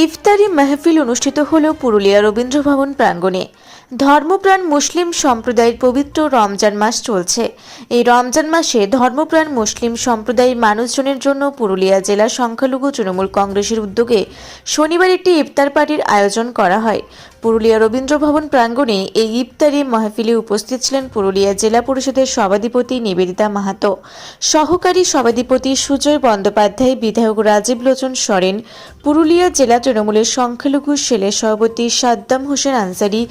ইফতারি মাহফিল অনুষ্ঠিত হল পুরুলিয়া রবীন্দ্র ভবন প্রাঙ্গণে। ধর্মপ্রাণ মুসলিম সম্প্রদায়ের পবিত্র রমজান মাস চলছে। এই রমজান মাসে ধর্মপ্রাণ মুসলিম সম্প্রদায়ের মানুষজনের জন্য পুরুলিয়া জেলা সংখ্যালঘু তৃণমূল কংগ্রেসের উদ্যোগে শনিবার একটি ইফতার পার্টির আয়োজন করা হয়। পুরুলিয়া রবীন্দ্র ভবন প্রাঙ্গণে এই ইফতারি মাহফিলে উপস্থিত ছিলেন পুরুলিয়া জেলা পরিষদের সভাধিপতি নিবেদিতা মাহাতো, সহকারী সভাধিপতি সুজয় বন্দ্যোপাধ্যায়, বিধায়ক রাজীব লোচন সরেন, পুরুলিয়া জেলা তৃণমূলের সংখ্যালঘু সেলের সভাপতি সাদ্দাম হোসেন আনসারি,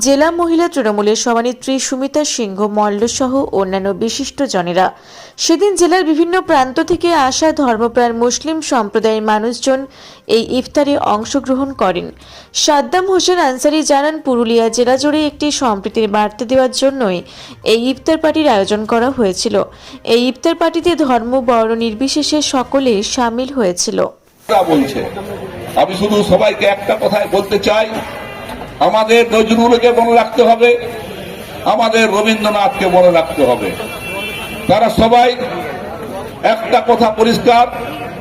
জেলা মহিলা তৃণমূলের সভানেত্রী সুমিতা সিংহ মল্ল সহ অন্যান্য বিশিষ্টজনেরা। সেদিন জেলার বিভিন্ন প্রান্ত থেকে আসা ধর্মপ্রাণ মুসলিম সম্প্রদায়ের মানুষজন এই ইফতারে অংশগ্রহণ করেন। সাদ্দাম হোসেন আনসারি জানান, পুরুলিয়া জেলা জুড়ে একটি সম্প্রীতির বার্তা দেওয়ার জন্যই এই ইফতার পার্টির আয়োজন করা হয়েছিল। এই ইফতার পার্টিতে ধর্ম বর্ণ নির্বিশেষে সকলে সামিল হয়েছিল। আমি শুধু সবাইকে একটা কথাই বলতে চাই, আমাদের নজরুলকে মনে রাখতে হবে, আমাদের রবীন্দ্রনাথকে মনে রাখতে হবে। তারা সবাই একটা কথা পরিষ্কার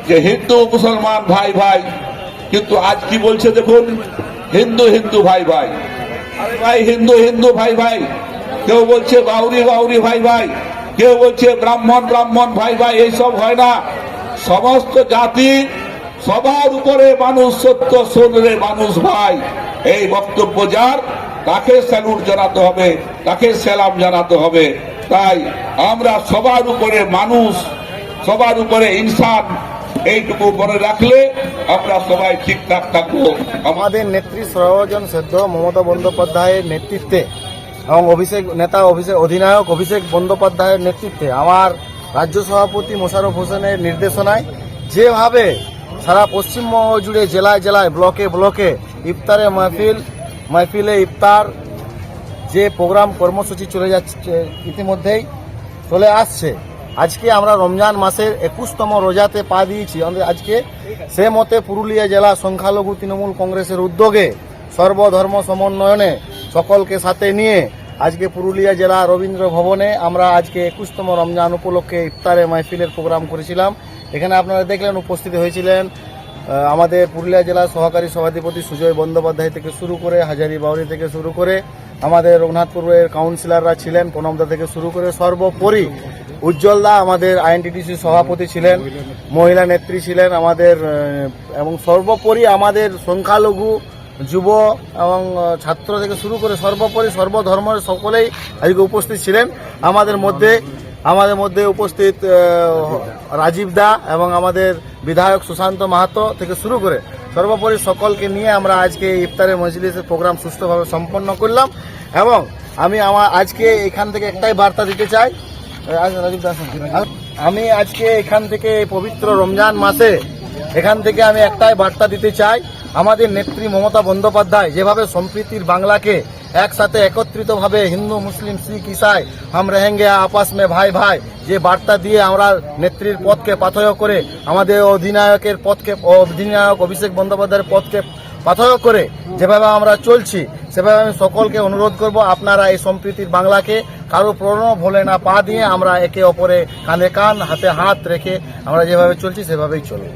যে হিন্দু মুসলমান ভাই ভাই, কিন্তু আজ কি বলছে দেখুন, হিন্দু হিন্দু ভাই ভাই। আরে ভাই, হিন্দু হিন্দু ভাই ভাই, কেউ বলছে বাউরি বাউরি ভাই ভাই, কেউ বলছে ব্রাহ্মণ ব্রাহ্মণ ভাই ভাই। এইসব হয় না। সমস্ত জাতি সবার উপরে মানুষ, সত্য শোনরে মানুষ ভাই। এই বক্তব্য যার, তাকে স্যালুট জানাতে হবে, তাকে সালাম জানাতে হবে। তাই আমরা সবার উপরে মানুষ, সবার উপরে ইনসান, এইটুকু মনে রাখলে আমরা সবাই ঠিকঠাক থাকবো। আমাদের নেত্রী সর্বজন শ্রদ্ধ মমতা বন্দ্যোপাধ্যায়ের নেতৃত্বে এবং অধিনায়ক অভিষেক বন্দ্যোপাধ্যায়ের নেতৃত্বে আমার রাজ্য সভাপতি মোশাররফ হোসেনের নির্দেশনায় যেভাবে সারা পশ্চিমবঙ্গ জুড়ে জেলায় জেলায় ব্লকে ব্লকে ইফতারের মাহফিলে ইফতার যে প্রোগ্রাম কর্মসূচি চলে যাচ্ছে, ইতিমধ্যেই চলে আসছে। আজকে আমরা রমজান মাসের 21তম রোজাতে পা দিয়েছি। আজকে সে মতে পুরুলিয়া জেলা সংখ্যালঘু তৃণমূল কংগ্রেসের উদ্যোগে সর্বধর্ম সমন্বয়নে সকলকে সাথে নিয়ে আজকে পুরুলিয়া জেলা রবীন্দ্র ভবনে আমরা আজকে 21তম রমজান উপলক্ষে ইফতারে মাহফিলের প্রোগ্রাম করেছিলাম। এখানে আপনারা দেখলেন, উপস্থিত হয়েছিলেন আমাদের পুরুলিয়া জেলার সহকারী সভাধিপতি সুজয় বন্দ্যোপাধ্যায় থেকে শুরু করে, হাজারি বাউরি থেকে শুরু করে, আমাদের রঘুনাথপুরের কাউন্সিলররা ছিলেন, প্রণবদা থেকে শুরু করে, সর্বোপরি উজ্জ্বলদা আমাদের আইএনটিটিসি সভাপতি ছিলেন, মহিলা নেত্রী ছিলেন আমাদের, এবং সর্বোপরি আমাদের সংখ্যালঘু যুব এবং ছাত্র থেকে শুরু করে সর্বোপরি সর্বধর্মের সকলেই আজকে উপস্থিত ছিলেন। আমাদের মধ্যে উপস্থিত রাজীব দা এবং আমাদের বিধায়ক সুশান্ত মাহাতো থেকে শুরু করে সর্বোপরি সকলকে নিয়ে আমরা আজকে ইফতারের মজলিসের প্রোগ্রাম সুষ্ঠুভাবে সম্পন্ন করলাম। এবং আমি আজকে এখান থেকে একটাই বার্তা দিতে চাই, আমি আজকে এখান থেকে পবিত্র রমজান মাসে এখান থেকে আমি একটাই বার্তা দিতে চাই, আমাদের নেত্রী মমতা বন্দ্যোপাধ্যায় যেভাবে সম্প্রীতির বাংলাকে একসাথে একত্রিতভাবে হিন্দু মুসলিম শিখ ইসাই হাম রেহেঙ্গে আপস মে ভাই ভাই যে বার্তা দিয়ে আমরা নেত্রীর পথকে পাথেয় করে, আমাদের অধিনায়ক অভিষেক বন্দ্যোপাধ্যায়ের পথকে পাথেয় করে যেভাবে আমরা চলছি, সেভাবে আমি সকলকে অনুরোধ করব, আপনারা এই সম্প্রীতির বাংলাকে কারো প্রলোভনে না পা দিয়ে আমরা একে অপরে কাঁধে কাঁধ হাতে হাত রেখে আমরা যেভাবে চলছি সেভাবেই চলব।